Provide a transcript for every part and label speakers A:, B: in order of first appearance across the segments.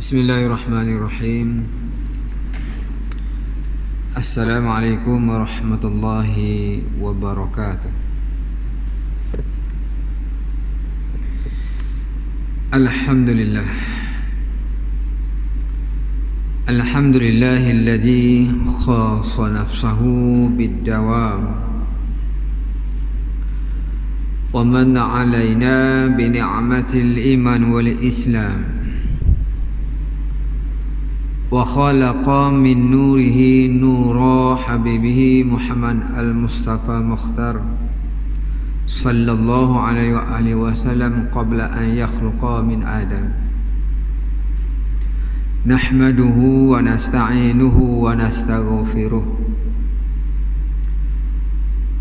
A: Bismillahirrahmanirrahim. Assalamualaikum warahmatullahi wabarakatuh. Alhamdulillah. Alhamdulillahilladzi khassa nafsahu bid-dawam wa manna 'alaina bi ni'matil iman wal islam. وخلق من نوره نور حبيبه محمد المصطفى مختار صلى الله عليه وآله وسلم قبل أن يخلق من آدم. نحمده ونستعينه ونستغفره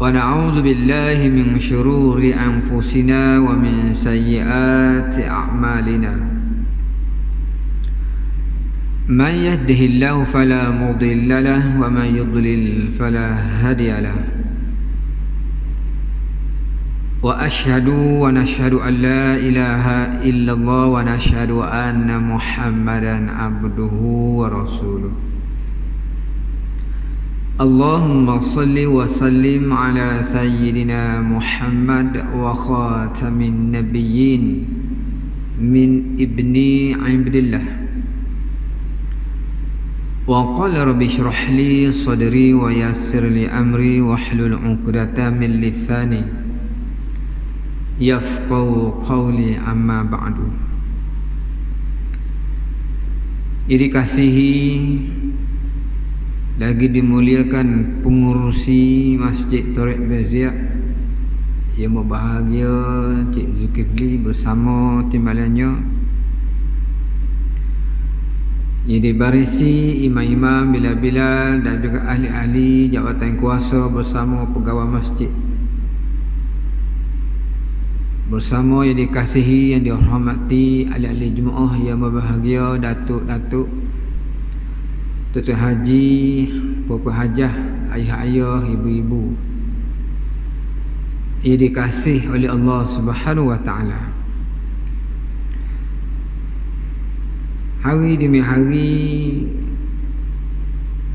A: ونعوذ بالله من شرور أنفسنا ومن سيئات أعمالنا. من يهده الله فلا مضل له ومن يضلل فلا هادي له. وأشهد ونشهد أن لا إله إلا الله ونشهد أن محمدا عبده ورسوله. اللهم صل وسلم على سيدنا محمد وخاتم النبيين من ابن عبد الله. وقال رب اشرح لي صدري ويسر لي أمري واحلل عقدة من لساني يفقهوا قولي أما بعد. Dikasihi lagi dimuliakan pengurusi Masjid Thoriq Bazia yang berbahagia Cik Zulkifli bersama timbalannya, yang dibarisi imam-imam, bilal-bilal dan juga ahli-ahli jawatan kuasa bersama pegawai masjid, bersama yang dikasihi, yang dihormati ahli-ahli jemaah yang berbahagia, datuk-datuk, tuan-tuan haji, puan hajah, ayah-ayah, ibu-ibu yang dikasihi oleh Allah Subhanahu wa taala. Hari demi hari,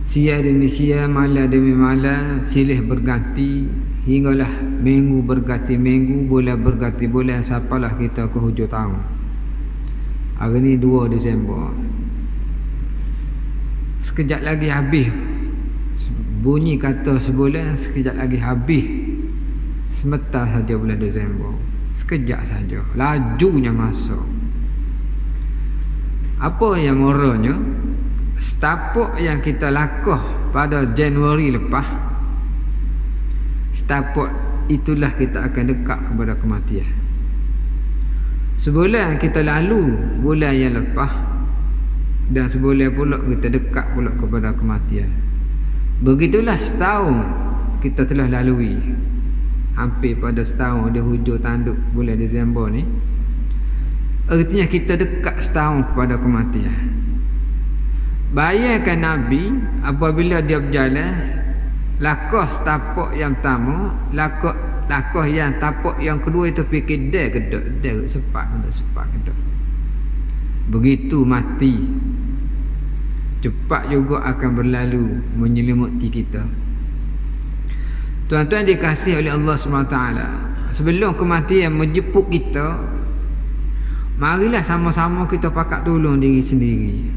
A: siang demi siang, malam demi malam, silih berganti hinggalah minggu berganti minggu, bulan berganti bulan, sampailah kita ke hujung tahun. Hari ni 2 Disember. Sekejap lagi habis. Bunyi kata sebulan, sekejap lagi habis. Sebentar saja bulan Disember. Sekejap saja. Lajunya masa. Apa yang moranya? Setapak yang kita lakuh pada Januari lepas, setapak itulah kita akan dekat kepada kematian. Sebulan kita lalu bulan yang lepas, dan sebulan pula kita dekat pula kepada kematian. Begitulah setahun kita telah lalui. Hampir pada setahun di hujung tanduk bulan Disember ni. Artinya kita dekat setahun kepada kematian. Bayangkan Nabi apabila dia berjalan, lakah setapak yang pertama, lakah yang tapak yang kedua itu fikir dah gedek sepak gedek. Begitu mati, cepat juga akan berlalu menyelimuti kita. Tuan-tuan dikasihi oleh Allah SWT, sebelum kematian menjemput kita, marilah sama-sama kita pakat tolong diri sendiri.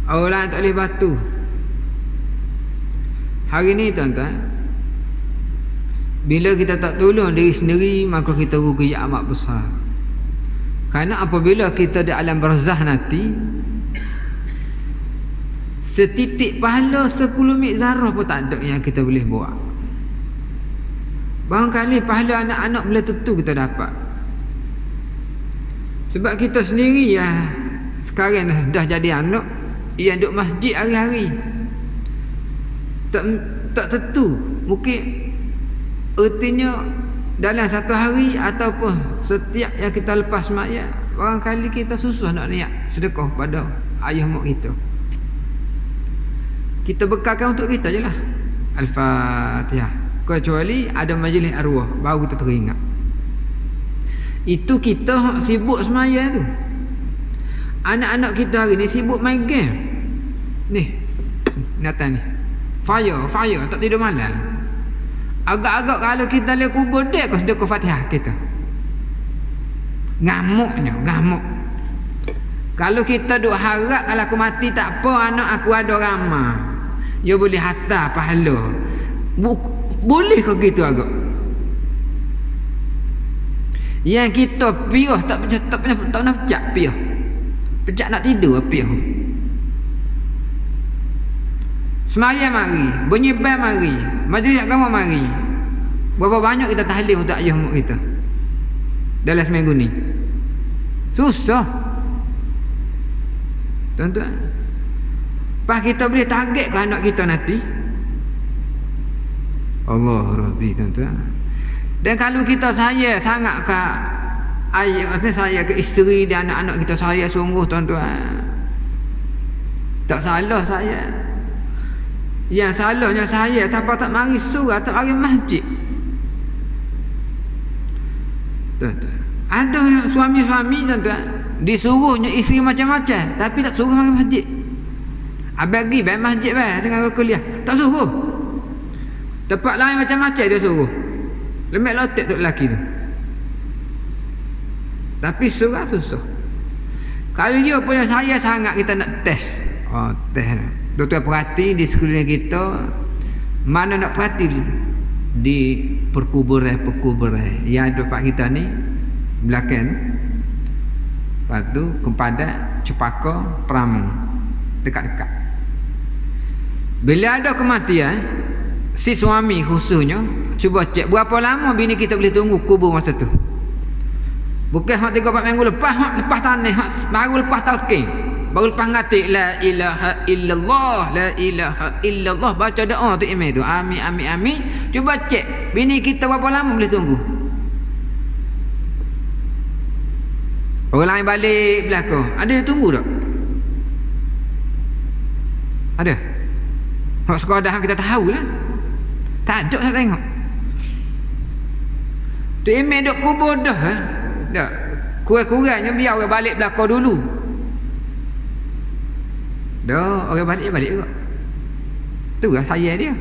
A: Orang tak boleh batu. Hari ni tuan-tuan, bila kita tak tolong diri sendiri, maka kita rugi yang amat besar. Kerana apabila kita di alam barzah nanti, setitik pahala sekulumit zarah pun tak ada yang kita boleh buat. Barangkali pahala anak-anak boleh tentu kita dapat. Sebab kita sendiri yang sekarang dah jadi anak yang duduk masjid hari-hari, tak tentu. Mungkin artinya dalam satu hari ataupun setiap yang kita lepas mayat, barangkali kita susah nak niat sedekah pada ayah mak kita. Kita bekalkan untuk kita je lah. Al-Fatihah. Kecuali ada majlis arwah, baru kita teringat. Itu kita sibuk semaya tu. Anak-anak kita hari ni sibuk main game. Ni Nathan ni fire tak tidur malam. Agak-agak kalau kita le kubur dia kau sedekah Fatihah kita. Ngamuk. Kalau kita duk harap kalau aku mati tak apa, anak aku ada ramah, dia boleh hantar pahala. Boleh ke gitu agak? Yang kita piah tak pernah pecah piah. Pecah nak tidur piah. Semayang mari, bunyi bel mari, majlis agama mari. Berapa banyak kita tahlil untuk ayah mak kita dalam seminggu ni? Susah. Tuan-tuan, pas kita boleh target ke anak kita nanti? Allah Rabbi, tuan-tuan. Dan kalau kita sayang sangat ke ayah, saya ke isteri dan anak-anak kita, saya sungguh tuan-tuan, tak salah saya. Yang salahnya saya siapa tak mari surah, tak mari masjid. Tuan-tuan, ada suami-suami tuan-tuan disuruhnya isteri macam-macam tapi tak suruh mari masjid. Abang pergi masjid dengan kuliah, tak suruh. Tempat lain macam-macam dia suruh. Lemek lotek tu lelaki tu. Tapi surah susah. Kalau dia punya saya sangat kita nak test. Test. Tuan-tuan perhati di sekeliling kita, mana nak perhati di perkuburan yang ada tempat kita ni belakang. Lepas tu kepada Cepaka Peramu, dekat-dekat. Bila ada kematian, si suami khususnya cuba cek berapa lama bini kita boleh tunggu kubur masa tu. Bukan hak 3-4 minggu lepas, hak lepas tanah, hak baru lepas talqin, baru lepas ngatik la ilaha illallah, baca doa tu imam tu, amin. Cuba cek bini kita berapa lama boleh tunggu. Orang lain balik belakang, ada dia tunggu tak? Ada? Hak sekadar kita tahulah. Tak ada saya tengok. Tu imam duk kubur dah. Tak. Kurang-kurangnya biar orang balik belakang dulu. Dah, orang balik juga. Tu lah saya dia.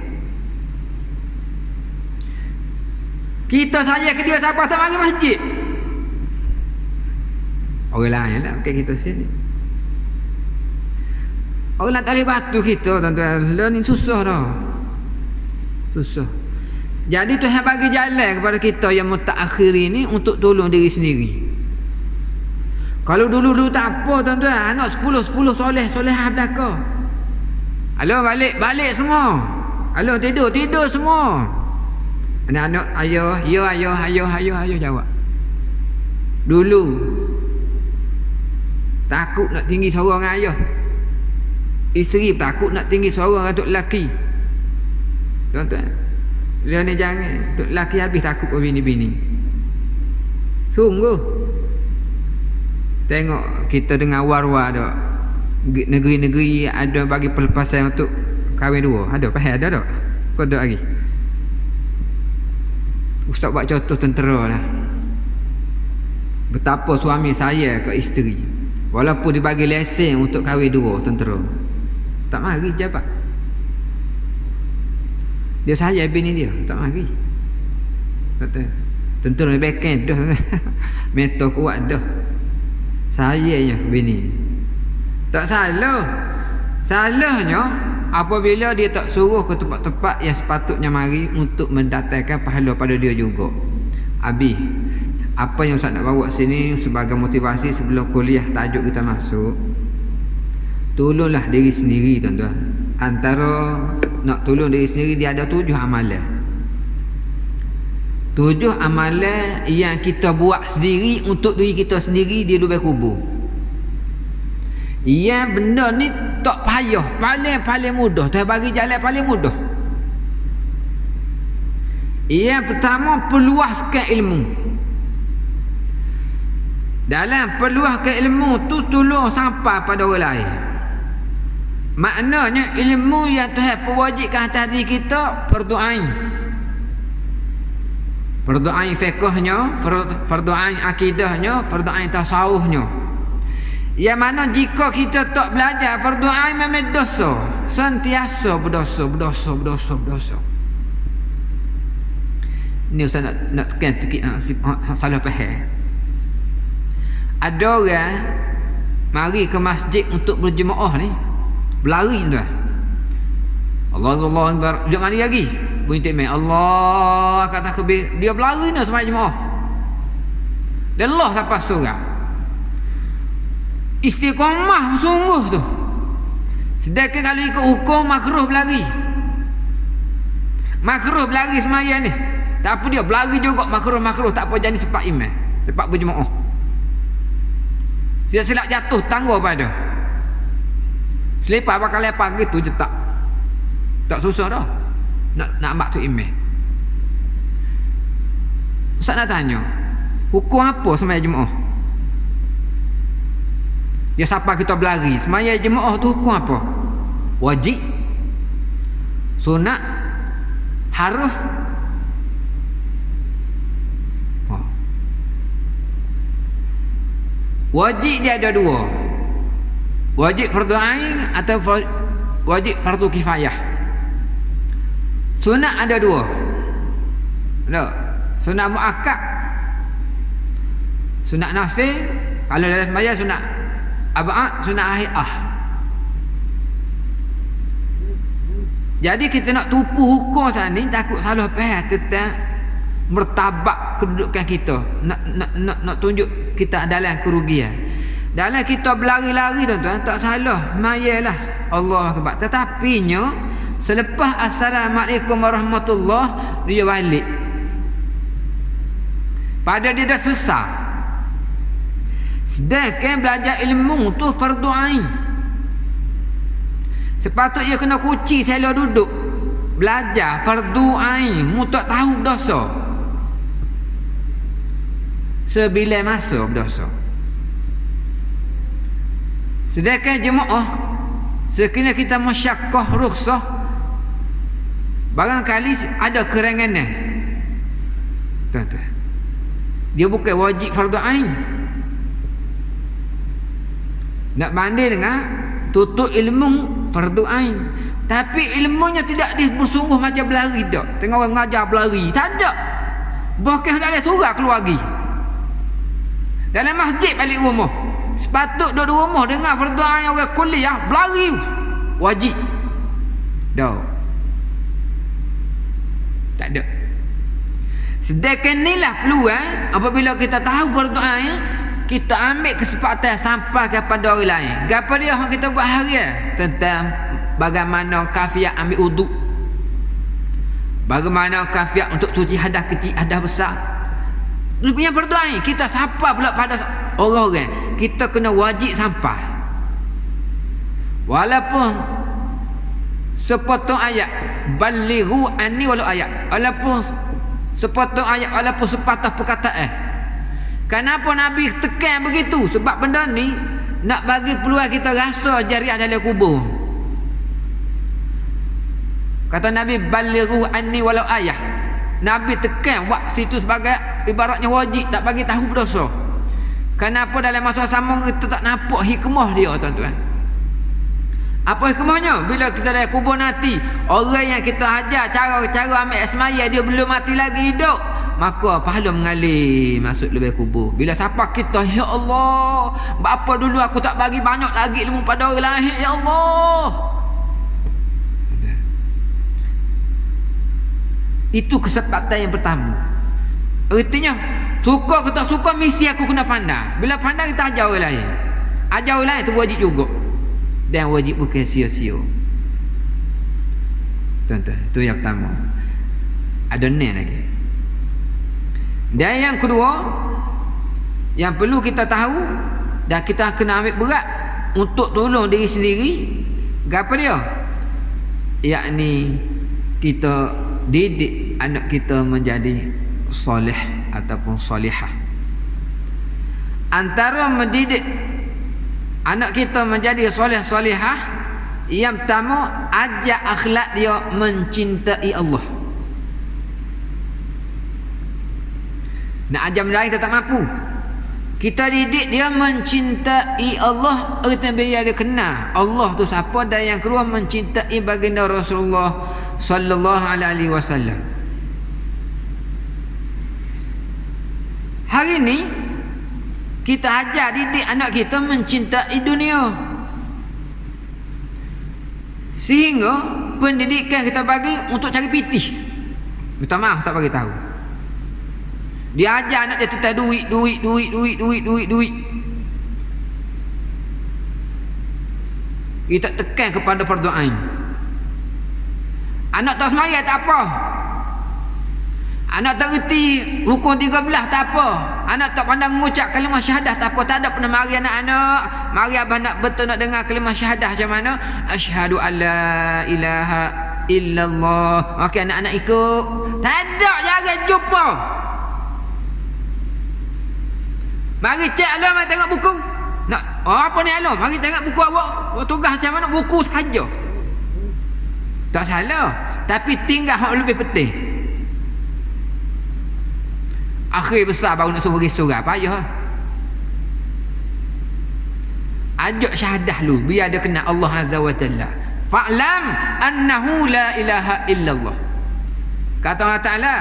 A: Kita saya ke dia siapa tak mari masjid. Orang lain lah, bukan kita sini. Orang lain tak boleh batu kita, tuan-tuan. Ni susah dah. Susah. Jadi Tuhan bagi jalan kepada kita yang mutaakhir ini untuk tolong diri sendiri. Kalau dulu-dulu tak apa, tuan-tuan, anak 10 soleh belaka. Halo, balik semua. Halo, tidur semua. Anak-anak, ayah jawab. Dulu takut nak tinggi suara dengan ayah. Isteri takut nak tinggi suara dengan tok lelaki. Tuan-tuan, dia ni jangan tok lelaki habis takut ke bini-bini. Sungguh. Tengok kita dengar war-war dak. Negeri-negeri ada bagi pelepasan untuk kahwin dua. Ada tak? Kau ada lagi? Ustaz buat contoh tentera lah. Betapa suami saya ke isteri, walaupun dibagi lesen untuk kahwin dua tentera, tak mari jabat. Dia saya bini dia tak mari. Kata tentera beken dah. Meto kuat dah. Sayanya bini. Tak salah. Salahnya apabila dia tak suruh ke tempat-tempat yang sepatutnya mari untuk mendatangkan pahala pada dia juga. Habis apa yang Ustaz nak bawa sini sebagai motivasi sebelum kuliah tajuk kita masuk, tolonglah diri sendiri, tuan-tuan. Antara nak tolong diri sendiri, dia ada 7 amalan. 7 amalan yang kita buat sendiri untuk diri kita sendiri di lubang kubur. Yang benda ni tak payah, paling mudah. Tuhan bagi jalan paling mudah. Yang pertama, perluaskan ilmu. Dalam perluaskan ilmu tu tolong sampai pada orang lain. Maknanya ilmu yang Tuhan pewajibkan atas diri kita, fardu ain. Fardu ain fiqhnya, fardu ain akidahnya, fardu ain tasawufnya. Yang mana jika kita tak belajar fardu ain memang dosa. Sentiasa berdosa. Ni Ustaz nak tekan sikit salah faham. Ada orang mari ke masjid untuk berjemaah ni, berlari tuan. Allah Akbar. Jangan lari. Bunyi takbir. Allah kata takbir. Dia berlari ni semua jemaah. Lelah sampai surau. Istiqamah sungguh tu. Sedangkan kalau ikut hukum makruh berlari. Makruh berlari semaya ni. Tak apa dia berlari juga makruh tak apa jadi sepak imam. Sepak berjemaah. Silap jatuh tangguh pada. Selepas bakal lepas gitu je tak susah dah. Nak ambak tu imam. Ustaz nak tanya, hukum apa semaya jemaah? Ya siapa kita berlari semaya jemaah tu hukum apa? Wajib, sunat, harus. Wajib dia ada dua. Wajib fardu ain atau wajib fardu kifayah. Sunat ada dua. Ada sunat muakkad, sunat nafil. Kalau dalam sembahyang sunat abad, sunat ahiyah. Jadi kita nak tupu hukum sana ni takut salah faham tentang mertabak kedudukan kita. Nak tunjuk kita dalam kerugian. Dalam kita berlari-lari tuan-tuan tak salah, mayalah Allah Akbar. Tetapinya selepas assalamualaikum warahmatullahi dia balik. Pada dia dah selesai. Sedangkan belajar ilmu tu fardu ain. Sepatutnya kena kunci selalu duduk belajar fardu ain, mu tak tahu berdosa. Sebila masa berdosa. Sedangkan jemaah sekiranya kita masyakkah rukhsah, barangkali ada kerenganan. Tuan-tuan, dia bukan wajib fardu ain. Nak banding dengan tutup ilmu fardu ain, tapi ilmunya tidak bersungguh macam berlari dak. Tengok orang ngajar berlari, tak ada. Bahkan dalam surah keluar lagi. Dalam masjid balik rumah. Sepatut duduk rumah dengar fardu ain orang kuliah berlari wajib. Dak. Tak ada. Sedangkan inilah peluang apabila kita tahu fardu ain, kita ambil kesempatan sampai kepada orang lain. Gapo dia yang kita buat hari tentang bagaimana kafiat ambil wudu. Bagaimana kafiat untuk cuci hadas kecil, hadas besar. Dia punya fardu ain, kita sampai pula pada orang-orang. Kita kena wajib sampai. Walaupun sepotong ayat, balighu anni walau ayat. Walaupun sepotong ayat, walaupun sepatah perkataan. Kenapa Nabi tekan begitu? Sebab benda ni nak bagi peluang kita rasa jariah dalam kubur. Kata Nabi, balighu anni walau ayah. Nabi tekan buat situ sebagai ibaratnya wajib, tak bagi tahu berdosa. Kenapa dalam masa sama kita tak nampak hikmah dia, tuan-tuan? Apa hikmahnya? Bila kita dah kubur nanti, orang yang kita ajar cara ambil semaya dia belum mati lagi hidup, maka pahala mengalir masuk lebih kubur. Bila siapa kita, ya Allah, apa dulu aku tak bagi banyak lagi ilmu pada orang lain, ya Allah. Itu kesempatan yang pertama. Artinya suka ke tak suka mesti aku kena pandang. Bila pandang kita ajar orang lain. Ajar orang lain itu wajib juga. Dan wajib bukan sia-sia. Tuan-tuan, itu yang pertama. Ada ni lagi. Dan yang kedua, yang perlu kita tahu dan kita kena ambil berat untuk tolong diri sendiri, apa dia? Yakni kita didik anak kita menjadi soleh ataupun solihah. Antara mendidik anak kita menjadi soleh solihah, yang pertama ajak akhlak dia mencintai Allah. Nak ajar benda lain kita tak mampu. Kita didik dia mencintai Allah, biar dia kenal Allah tu siapa, dan yang kedua mencintai baginda Rasulullah sallallahu alaihi wasallam. Hari ni kita ajar didik anak kita mencintai dunia, sehingga pendidikan kita bagi untuk cari pitih. Minta maaf tak bagi tahu. Dia ajar anak dia tentang duit. Kita tekan kepada fardu ain. Anak tak semaya tak apa. Anak tak reti rukun 13 tak apa. Anak tak pandang mengucap kalimah syahadah tak apa. Tak ada pernah mari anak-anak. Mari abah nak betul nak dengar kalimah syahadah macam mana. Asyhadu an la ilaha illallah. Okey, anak-anak ikut. Tak ada jangan jumpa. Mari cek alam, mari tengok buku. Nak apa ni alam? Mari tengok buku awak. Awak tugas macam mana? Buku sahaja. Tak salah, tapi tinggal hak lebih penting. Akhir besar baru nak suruh pergi surau, payah. Ajak syahadah lu biar dia kenal Allah Azza wa Jalla. Fa'lam annahu la ilaha illallah. Kata Allah Ta'ala,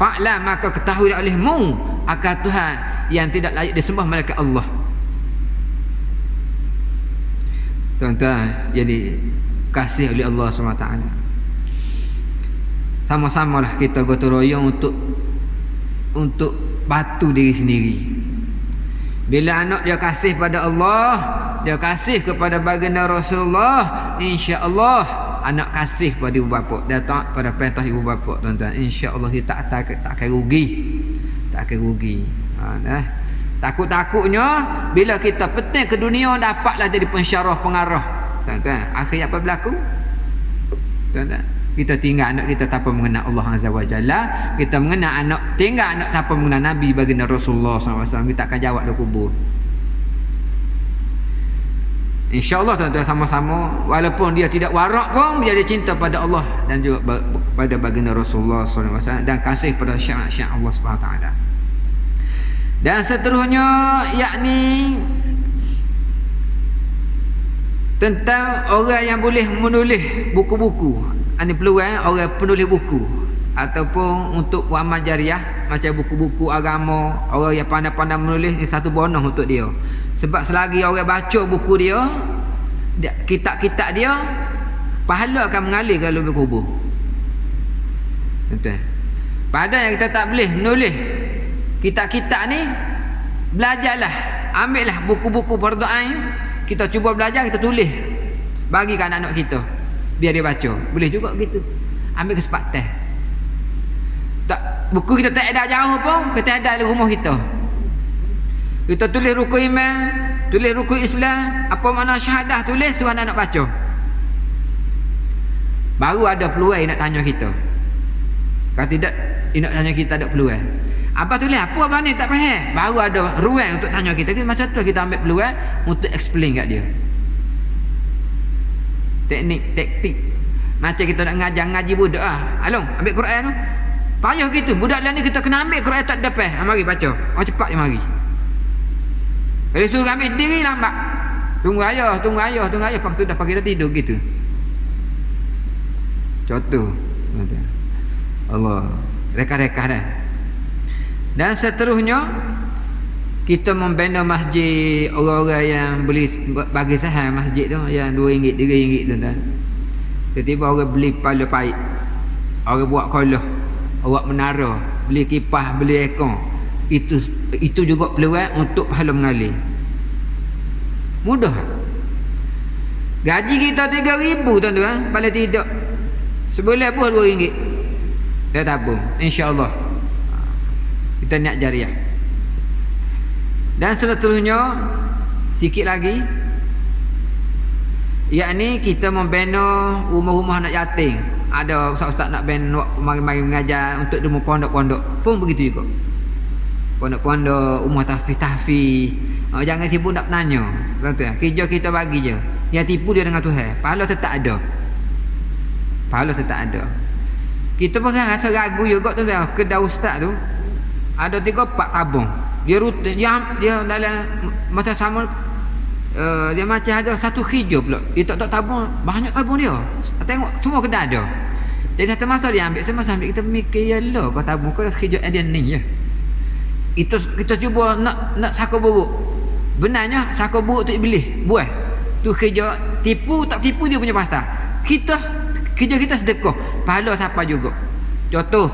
A: fa'lam, maka ketahui olehmu akan Tuhan yang tidak layak disembah malaikat Allah. Tuan-tuan, jadi kasih oleh Allah SWT. Sama-samalah kita gotong royong untuk bantu diri sendiri. Bila anak dia kasih pada Allah, dia kasih kepada baginda Rasulullah, insya-Allah anak kasih pada ibu bapa, dia taat pada perintah ibu bapa. Tuan-tuan, insya-Allah dia tak akan rugi. Tak akan rugi. Takut-takutnya bila kita penting ke dunia, dapatlah jadi pensyarah pengarah. Tuan-tuan, akhirnya apa berlaku? Tuan-tuan, kita tinggal anak kita tanpa mengenal Allah Azza wa Jalla. Kita tinggal anak tanpa mengenal Nabi baginda Rasulullah SAW. Kita akan jawab di kubur. InsyaAllah tuan-tuan, sama-sama, walaupun dia tidak warak pun, dia cinta pada Allah dan juga pada baginda Rasulullah SAW, dan kasih pada syiar-syiar Allah SWT. Dan seterusnya, yakni tentang orang yang boleh menulis buku-buku. Ini peluang orang penulis buku, ataupun untuk buat amal jariah macam buku-buku agama. Orang yang pandai-pandai menulis, ini satu bonus untuk dia. Sebab selagi orang baca buku dia, kitab-kitab dia, pahala akan mengalir ke dalam kubur. Betul. Padahal yang kita tak boleh menulis kitab-kitab ni, belajarlah, ambillah buku-buku fardu ain, kita cuba belajar, kita tulis, bagi ke anak-anak kita biar dia baca. Boleh juga gitu, ambil kesempatan. Tak, buku kita tak ada jauh pun, kita ada di rumah kita. Kita tulis rukun iman, tulis rukun Islam, apa makna syahadah, tulis, suruh anak-anak baca. Baru ada peluang nak tanya kita. Kalau tidak, nak tanya kita ada peluang. Apa tulis apa abang ni tak faham, baru ada ruang untuk tanya kita. Masa tu kita ambil peluang untuk explain kat dia. Taktik macam kita nak ngaji budak Along ambil Quran tu, payah gitu. Budak lain ni kita kena ambil Quran tak dapat. Mari baca. Cepat je mari. Kalau suruh ambil diri lambat. Tunggu ayah. Pak sudah pagi kita tidur gitu. Contoh. Allah. Rekah-rekah dah. Dan seterusnya, kita membina masjid. Orang-orang yang beli bagi saham masjid tu, yang RM2, RM3 tuan-tuan. Tiba-tiba orang beli pala paip, orang buat kolah, orang menara, beli kipas, beli ekor. Itu juga peluang untuk pahala mengalir. Mudah. Gaji kita RM3,000 tuan-tuan, paling tidak sebulan pun RM2. Dia tabung, insya-Allah. Kita niat jariah. Dan seterusnya, sikit lagi, yakni kita membina rumah-rumah anak yatim. Ada ustaz-ustaz nak bina mari-mari mengajar untuk demo pondok-pondok pun begitu juga. Pondok-pondok, rumah tahfiz. Jangan sibuk nak tanya. Tuan-tuan, kerja kita bagi je. Yang tipu dia dengan Tuhan, pahala tetap ada. Kita pun rasa ragu juga tuan-tuan. Kedai ustaz tu ada 3-4 tabung. Dia rutin, dia dalam masa sama dia macam ada satu hijau pula. Dia tak tabung, banyak tabung dia. Tengok semua kedai ada. Jadi satu masa dia ambil, semasa ambil kita mikir yalah kau tabung kau hijau dia ni je. Kita cuba nak saka buruk. Benarnya saka buruk tu iblis buat. Tu hijau tipu tak tipu dia punya pasal. Kerja kita sedekah, pahala siapa juga. Contoh,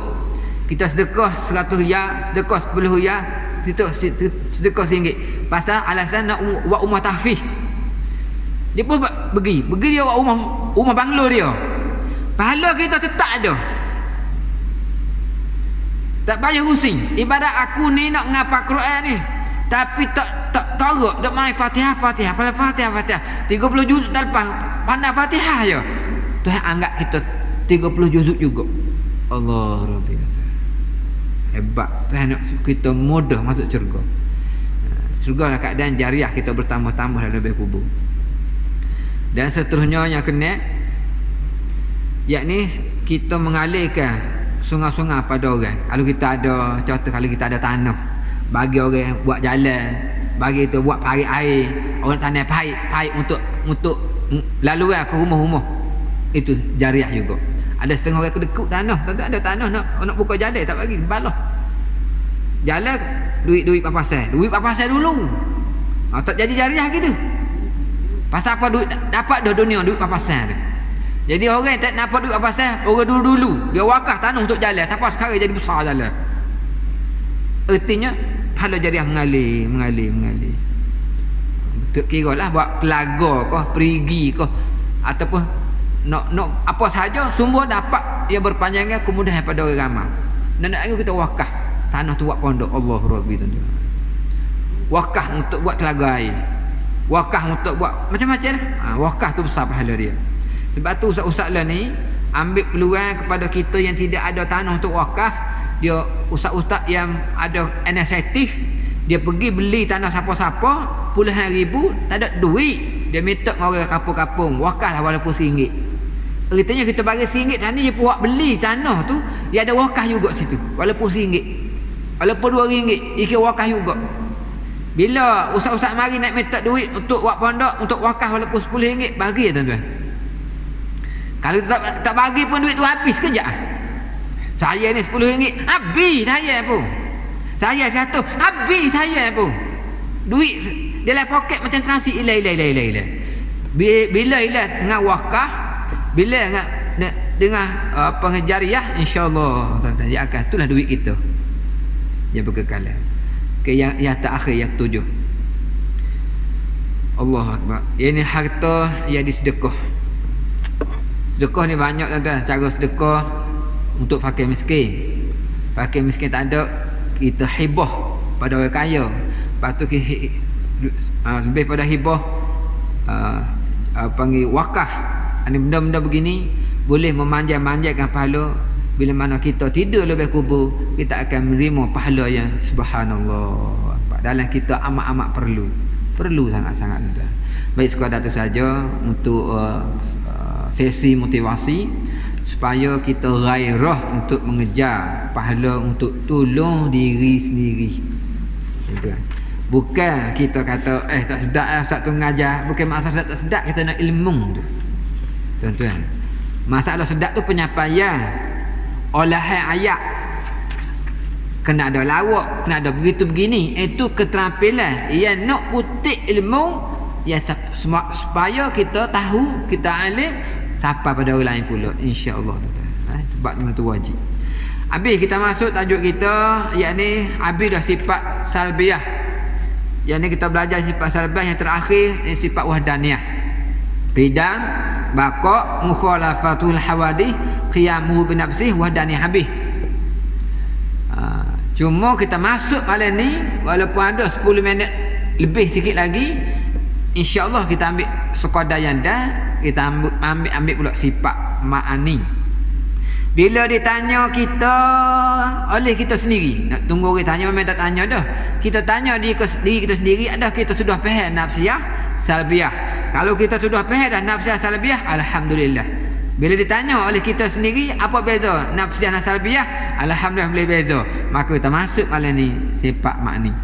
A: kita sedekah 100 riyal, sedekah 10 riyal, kita sedekah RM1. Pasal alasan nak buat rumah tahfiz. Dia pun pergi dia buat rumah banglo dia. Pahala kita tetap ada. Tak payah pusing. Ibarat aku ni nak ngapa Quran ni, tapi tak taruk dak main Fatihah, pada Fatihah 30 juzuk lepas pandai Fatihah je. Tuhan anggap kita 30 juzuk juga. Allah Rabbi. Hebat. Tuhan nak kita mudah masuk syurga. Syurga lah keadaan jariah kita bertambah-tambah dalam lebih kubur. Dan seterusnya yang kena, yakni kita mengalihkan sungai-sungai pada orang. Kalau kita ada, contoh kalau kita ada tanah, bagi orang buat jalan, bagi itu buat parit air, orang tanah parit untuk laluan ke rumah-rumah. Itu jariah juga. Ada setengah orang kedekut tanah, tak ada tanah nak buka jalan, tak bagi balah. Jalan duit papasan. Duit papasan dulu. Tak jadi jariah gitu. Pasal apa duit dapat dah dunia duit papasan tu. Jadi orang tak dapat duit papasan, orang dulu dia wakaf tanah untuk jalan. Siapa sekarang jadi besar jalan. Artinya pahala jariah mengalir. Tak kiralah buat telaga kah, perigi kah, ataupun nak apa sahaja sumber dapat dia berpanjangan kemudahan pada orang ramai. Dan nak kita wakaf tanah tu buat pondok. Allah Rabbi tu. Wakaf untuk buat telaga air. Wakaf untuk buat macam-macam lah. Wakaf tu besar pahala dia. Sebab tu ustaz-ustaz lah ni ambil peluang kepada kita yang tidak ada tanah untuk wakaf. Dia ustaz-ustaz yang ada inisiatif, dia pergi beli tanah siapa-siapa puluhan ribu, tak ada duit, dia minta orang kampung-kampung wakaf lah walaupun RM1. Artinya kita bagi RM1 sana, dia buat beli tanah tu, dia ada wakaf juga situ walaupun RM1, walaupun RM2, dia kira wakaf juga. Bila ustaz-ustaz mari nak minta duit untuk buat pondok, untuk wakaf walaupun RM10, bagi tuan-tuan. Kalau tak bagi pun duit tu habis kejap. Saya ni RM10 habis saya pun. Saya 100 habis saya pun. Duit dalam poket macam transit ilah. Bila ilah dengan wakaf, bila dengan pengejariah, insya-Allah tuan-tuan dia akan itulah duit kita. Dia berkekalan. Yang terakhir yang ketujuh. Allahu akbar. Ini harta yang disedekah. Sedekah ni banyak tuan-tuan. Cara sedekah untuk fakir miskin. Fakir miskin tak ada, kita hibah pada orang kaya. Lepas tu lebih pada hibah panggil wakaf. Ini benda-benda begini boleh memanjang-manjangkan pahala. Bila mana kita tidur lebih kubur, kita akan menerima pahala yang subhanallah. Dalam kita amat-amat perlu sangat-sangat tuan. Baik, sekadar itu saja untuk sesi motivasi supaya kita gairah untuk mengejar pahala untuk tolong diri sendiri. Tuan. Bukan kita kata tak sedap ustaz tu mengajar, bukan masalah tak sedap, kita nak ilmu tu. Tuan-tuan. Masalah sedap tu penyampaian olahan ayat. Kena ada lawak, kena ada begitu begini. Itu keterampilan yang nak putik ilmu yang supaya kita tahu, kita alim sampai pada orang lain pula, insya-Allah tuan-tuan. Sebab itu wajib. Habis kita masuk tajuk kita, yakni habis dah sifat salbiyah. Yang ni kita belajar sifat salbiyah yang terakhir, sifat wahdaniyah. Qidam, baqa, mukhalafatul hawadith, qiyamuhu binafsih, wahdaniyah habis. Cuma kita masuk malam ni, walaupun ada 10 minit lebih sikit lagi, insya-Allah kita ambil sekadar yang dah, kita ambil pula sifat ma'ani. Bila ditanya kita oleh kita sendiri, nak tunggu orang tanya, memang tak tanya dah. Kita tanya diri kita sendiri, adakah kita sudah faham nafsiyah salbiyah? Kalau kita sudah faham dah nafsiyah salbiyah, alhamdulillah. Bila ditanya oleh kita sendiri, apa beza nafsiyah dan salbiyah? Alhamdulillah boleh beza. Maka kita masuk malam ni sifat makni.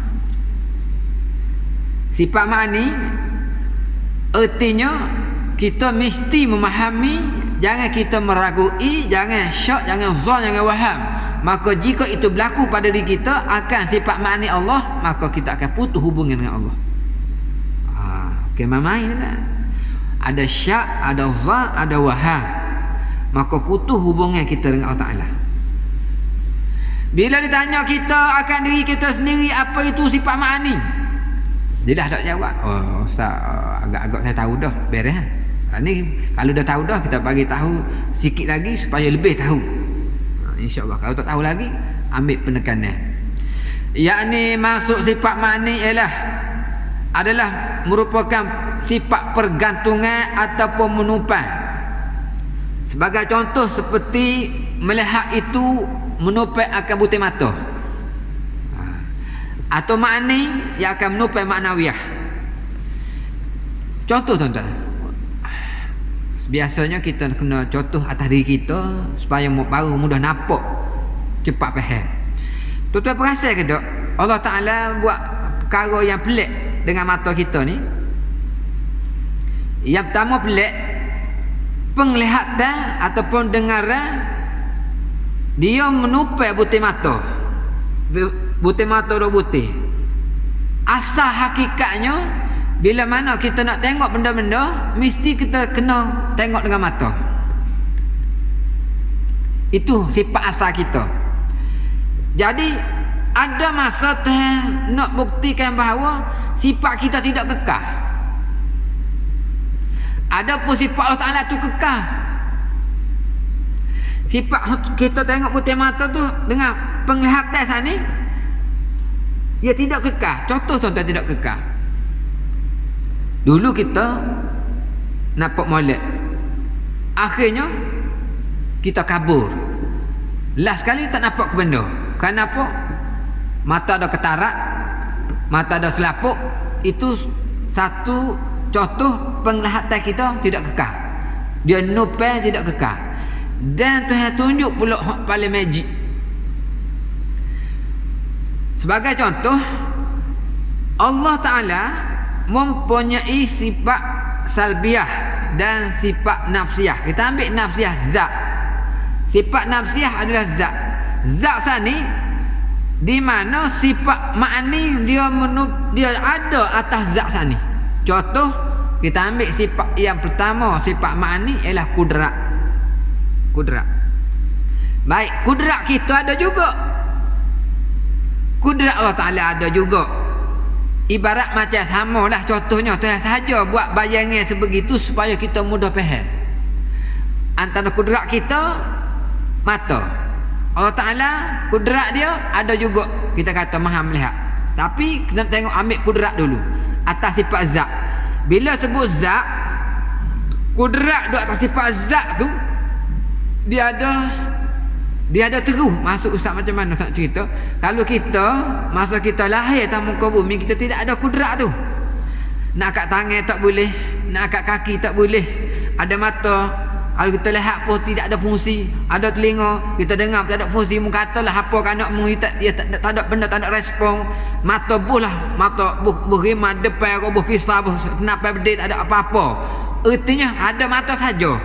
A: Sifat ma'ani artinya kita mesti memahami, jangan kita meragui, jangan syak, jangan zon, jangan waham. Maka jika itu berlaku pada diri kita akan sifat ma'ani Allah, maka kita akan putus hubungan dengan Allah. Main kan? Ada syak, ada zon, ada waham. Maka putus hubungan kita dengan Allah Ta'ala. Bila ditanya kita akan diri kita sendiri, apa itu sifat ma'ani? Dia dah tak jawab. Oh Ustaz, agak-agak saya tahu dah, beres. Ni kalau dah tahu dah, kita bagi tahu sikit lagi supaya lebih tahu. InsyaAllah. Kalau tak tahu lagi, ambil penekanan. Yakni masuk sifat ma'ani adalah merupakan sifat pergantungan ataupun menupang. Sebagai contoh seperti melihat itu menupang akan butir mata, atau ma'ani yang akan menupang maknawiyah. Contoh tuan-tuan, biasanya kita kena contoh atas diri kita supaya baru mudah nampak, cepat faham. Tuan-tuan perasan ke tak, Allah Ta'ala buat perkara yang pelik dengan mata kita ni. Yang pertama pelik, penglihatan ataupun dengaran dia menupang butir mata. Butir mata dua butir. Asal hakikatnya, bila mana kita nak tengok benda-benda, mesti kita kena tengok dengan mata. Itu sifat asal kita. Jadi ada masa Tuhan nak buktikan bahawa sifat kita tidak kekal. Adapun sifat Allah Ta'ala tu kekal. Sifat kita tengok butir mata tu dengan penglihatan sana ni, ia tidak kekal. Contoh tuan-tuan tidak kekal. Dulu kita nampak molek, akhirnya kita kabur. Last sekali tak nampak ke benda. Kenapa? Mata ada ketarak, mata ada selapuk. Itu satu contoh penglihatan kita tidak kekal. Dia nupang tidak kekal. Dan Tuhan tunjuk pula hak paling magic. Sebagai contoh, Allah Ta'ala mempunyai sifat salbiah dan sifat nafsiyah. Kita ambil nafsiyah, zat. Sifat nafsiyah adalah zat. Zat sani di mana sifat ma'ani dia ada atas zat sani. Contoh, kita ambil sifat yang pertama, sifat ma'ani ialah kudrat. Kudrat. Baik, kudrat kita ada juga. Kudrat Allah Ta'ala ada juga. Ibarat macam sama lah contohnya. Tuhan sahaja buat bayangan sebegitu supaya kita mudah faham. Antara kudrat kita, mata. Allah Ta'ala kudrat dia ada juga, kita kata maha melihat. Tapi kita tengok ambil kudrat dulu atas sifat zat. Bila sebut zat, kudrat duk atas sifat zat tu, dia ada terus. Masuk Ustaz macam mana Ustaz cerita, kalau kita masa kita lahir atas muka bumi, kita tidak ada kudrat tu. Nak kat tangan tak boleh, nak kat kaki tak boleh. Ada mata, kalau kita lihat pun tidak ada fungsi. Ada telinga, kita dengar tak ada fungsi. Mu katalah apa kanak mu, dia tak ada benda, tak ada respon. Mata buh lah, mata buh rimah depan, buh pisah, buh kenapa berdiri, tak ada apa-apa. Artinya ada mata saja.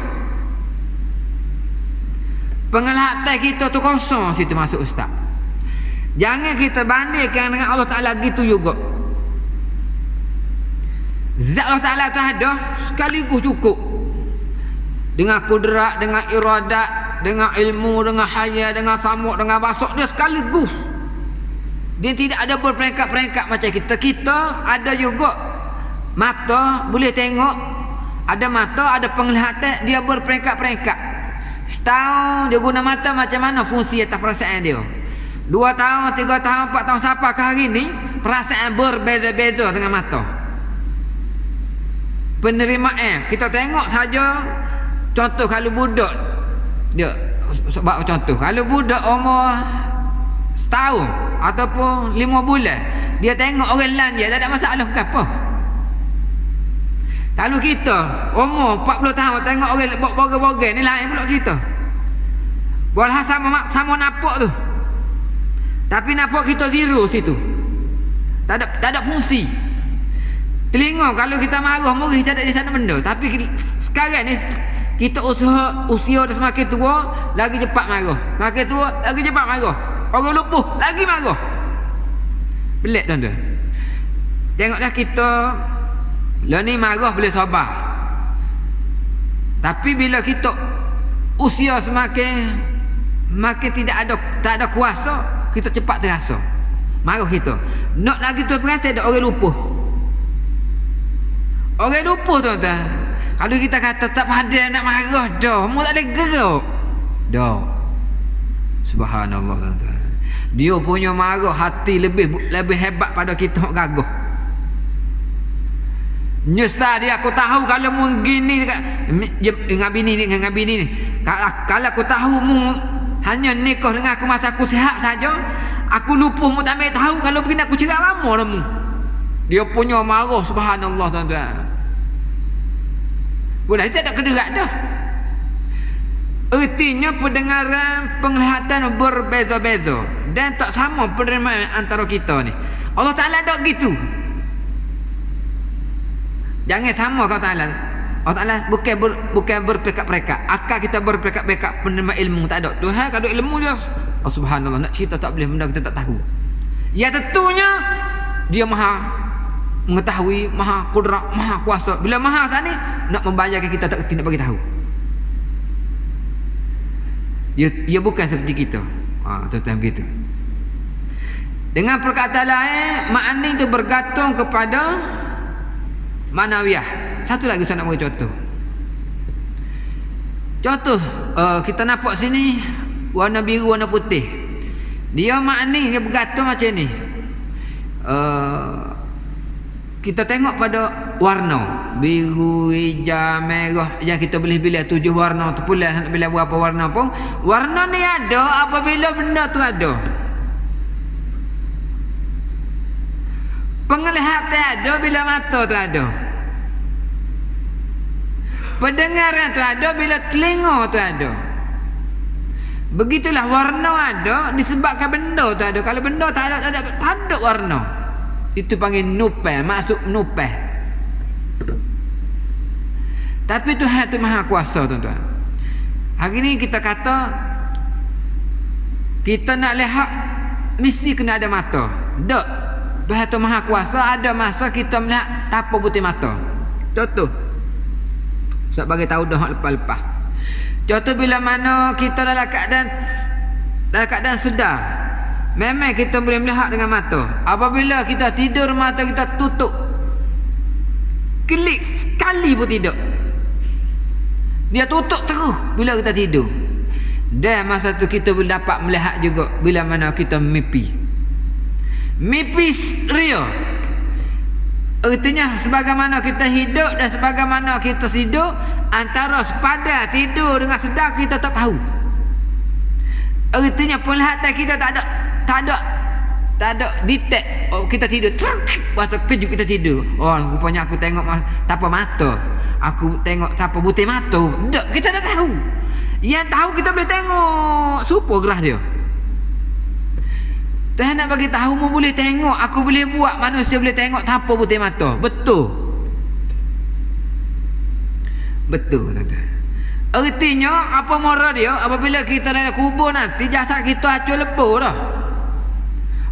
A: Penglihatan kita tu kosong, situ masuk Ustaz. Jangan kita bandingkan dengan Allah Ta'ala gitu juga. Zat Allah Ta'ala tu ada sekaligus cukup. Dengan kudrat, dengan iradat, dengan ilmu, dengan haya, dengan samuk, dengan basok, dia sekaligus. Dia tidak ada berperingkat-peringkat macam kita. Kita ada juga mata, boleh tengok. Ada mata, ada penglihatan, dia berperingkat-peringkat. Setahun dia guna mata macam mana fungsi atas perasaan dia. 2 tahun, 3 tahun, 4 tahun sampai ke hari ni, perasaan berbeza-beza dengan mata. Penerimaan, kita tengok saja. Contoh kalau budak, dia sebab contoh, kalau budak umur setahun ataupun 5 bulan, dia tengok orang lain dia tak ada masalah ke apa. Kalau kita umur 40 tahun tengok orang bogel-bogel ni lain pula kita. Walau sama nampak tu, tapi nampak kita zero situ. Tak ada fungsi. Telinga kalau kita marah murih tak ada di sana benda. Tapi sekarang ni kita usia dah semakin tua, lagi cepat marah. Semakin tua, lagi cepat marah. Orang lupuh, lagi marah. Pelik tuan-tuan. Tengoklah kita lah ni marah boleh sabar. Tapi bila kita usia semakin tak ada kuasa, kita cepat terasa marah kita. Nak lagi tu perasa ada orang lupuh. Orang lupuh tuan-tuan. Kalau kita kata tak pandai nak marah dah, mu tak boleh gerak. Dah. Subhanallah tuan-tuan. Dia punya marah hati lebih hebat pada kita gagah. Nyesal dia, aku tahu kalau mu gini dengan bini ni. Kalau aku tahu mu hanya nikah dengan aku masa aku sihat saja, aku lupa mu tak mai tahu kalau begini aku cerai lama dah mu. Dia punya marah subhanallah tuan-tuan. Boleh tak ada kederat dah. Ertinya pendengaran, penglihatan berbeza-beza dan tak sama penerimaan antara kita ni. Allah Ta'ala tak gitu. Jangan sama kau Ta'ala. Allah Ta'ala bukan berpekat-pekat. Akal kita berpekat-pekat penerima ilmu tak ada. Tuhan kalau ilmu dia, oh subhanallah, nak cerita tak boleh, benda kita tak tahu. Ya tentunya dia maha mengetahui, maha kudrat, maha kuasa. Bila maha sana nak membayarkan kita tak bagi tahu. Ia bukan seperti kita. Tuan-tuan begitu. Dengan perkataan lain, makna itu bergantung kepada manawiyah. Satu lagi saya nak bagi contoh. Kita nampak sini warna biru, warna putih. Dia makna dia bergantung macam ni. Kita tengok pada warna biru, hijau, merah yang kita boleh pilih 7 warna tu pula, tak pilih berapa warna pun. Warna ni ada apabila benda tu ada. Penglihatan ada bila mata tu ada. Pendengaran tu ada bila telinga tu ada. Begitulah warna ada disebabkan benda tu ada. Kalau benda tak ada warna, itu panggil nupeh, maksud nupeh. Tapi Tuhan tu maha kuasa tuan-tuan. Hari ni kita kata kita nak lihat mesti kena ada mata. Tak. Tuhan tu maha kuasa, ada masa kita melihat tanpa putih mata. Contoh, saya bagi tahu dah lepas-lepas. Contoh bila mana kita dalam keadaan sedar, memang kita boleh melihat dengan mata. Apabila kita tidur, mata kita tutup, kelip sekali pun tidak. Dia tutup terus bila kita tidur. Dan masa tu kita boleh dapat melihat juga bila mana kita mimpi. Mimpi ria. Artinya sebagaimana kita hidup dan sebagaimana kita tidur, antara sepadan tidur dengan sedar kita tak tahu. Artinya penglihatan kita tak ada detect. Oh, kita tidur masa kejut kita tidur. Oh rupanya aku tengok tanpa mata, aku tengok tanpa butir mata. Tak, kita tak tahu. Yang tahu kita boleh tengok super gerah dia. Tuhan nak bagi tahu mu boleh tengok, aku boleh buat manusia boleh tengok tanpa butir mata. Betul. Betul tuan-tuan. Artinya apa mara dia, apabila kita dalam kubur nanti jasad kita hancur lebur dah.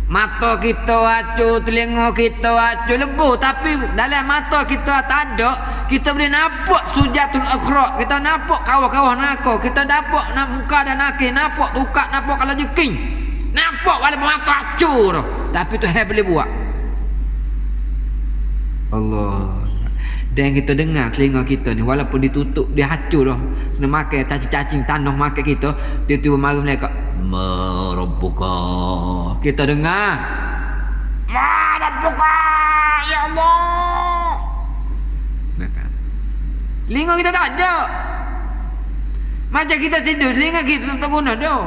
A: Mata kita hancur, telinga kita hancur lebur, tapi dalam mata kita tak ada, kita boleh nampak sujatul akhraq, kita nampak kawah-kawah neraka, kita nampak muka dan nakir, nampak tukak, nampak kalau jeking, nampak walaupun mata hancur, tapi Tuhan boleh buat. Allah. Dan kita dengar telinga kita ni walaupun ditutup, dia hancur dah, kena makan cacing-cacing tanah makan kita, dia tiba mari mereka Rabbuka. Kita dengar Rabbuka, ya Allah. Telinga kita tak ada. Macam kita tidur, telinga kita tak guna dah.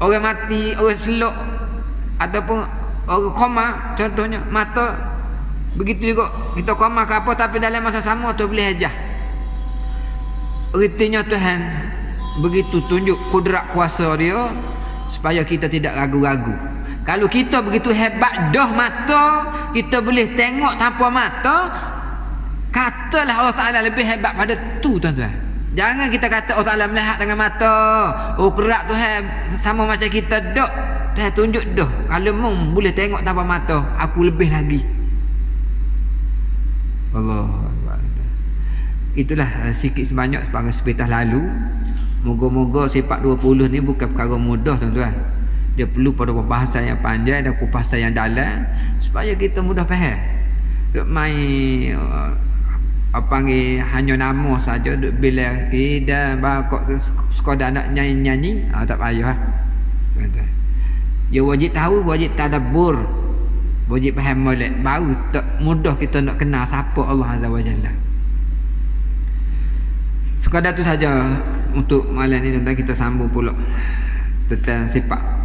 A: Orang mati, orang selok ataupun orang koma contohnya, mata begitu juga kita koma ke apa, tapi dalam masa sama tu boleh hajah. Artinya Tuhan begitu tunjuk kudrat kuasa dia supaya kita tidak ragu-ragu. Kalau kita begitu hebat dah mata, kita boleh tengok tanpa mata, katalah Allah Ta'ala lebih hebat pada tu tuan-tuan. Jangan kita kata Allah Ta'ala melihat dengan mata, oh kerak Tuhan sama macam kita. Dok, Tuhan tunjuk dah. Kalau mung boleh tengok tanpa mata, aku lebih lagi. Allah. Itulah sikit sebanyak sebagai sepintas lalu. Moga-moga sifat 20 ni bukan perkara mudah tuan-tuan. Dia perlu pada pembahasan yang panjang dan kupasan yang dalam supaya kita mudah faham. Duk main panggil hanya nama saja, duk bila dan bakok sekadar nak nyanyi-nyanyi, tak payah. Tuan-tuan. Ya wajib tahu, wajib tadabbur, wajib faham molek, baru tak mudah kita nak kenal siapa Allah Azza wa Jalla. Sekadar tu saja untuk malam ni tuan-tuan, kita sambung pula tentang sifat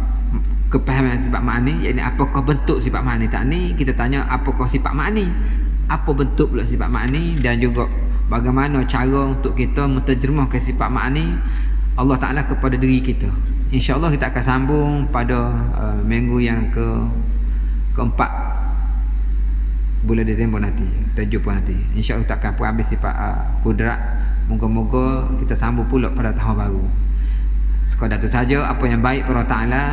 A: kepahaman sifat makni, iaitu apakah bentuk sifat makni tak ni. Kita tanya apakah sifat makni, apa bentuk pula sifat makni, dan juga bagaimana cara untuk kita menterjemahkan sifat makni Allah Ta'ala kepada diri kita. InsyaAllah kita akan sambung pada minggu yang keempat bulan Disember nanti. Kita jumpa nanti. InsyaAllah kita akan habis sifat kudrat. Moga-moga kita sambung pula pada tahun baru. Sekadar tu saja. Apa yang baik pada Ta'ala,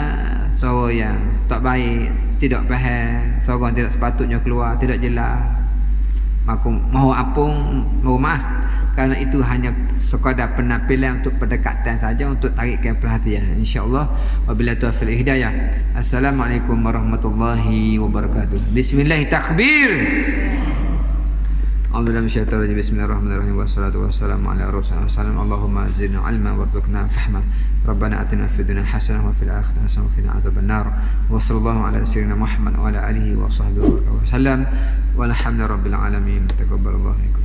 A: suara yang tak baik, tidak faham, suara yang tidak sepatutnya keluar, tidak jelas, aku mohon ampun, mohon maaf, kerana itu hanya sekadar penampilan untuk pendekatan saja, untuk tarikkan perhatian. InsyaAllah wabillahi taufiq hidayah. Assalamualaikum warahmatullahi wabarakatuh. Bismillahirrahmanirrahim. Takbir. Alhamdulillah minasyaitonir rajim. Bismillahirrahmanirrahim. Wassalatu wassalamu ala rasulillah. Allahumma zidna ilman warzuqna fahma. Rabbana atina fid dunya hasanah wa fil akhirati hasanah wa qina azabannar. Wa sallallahu ala sayyidina Muhammad wa ala alihi wa sahbihi wa sallam. Walhamdulillahirabbil alamin. Taqabbalallahu minkum.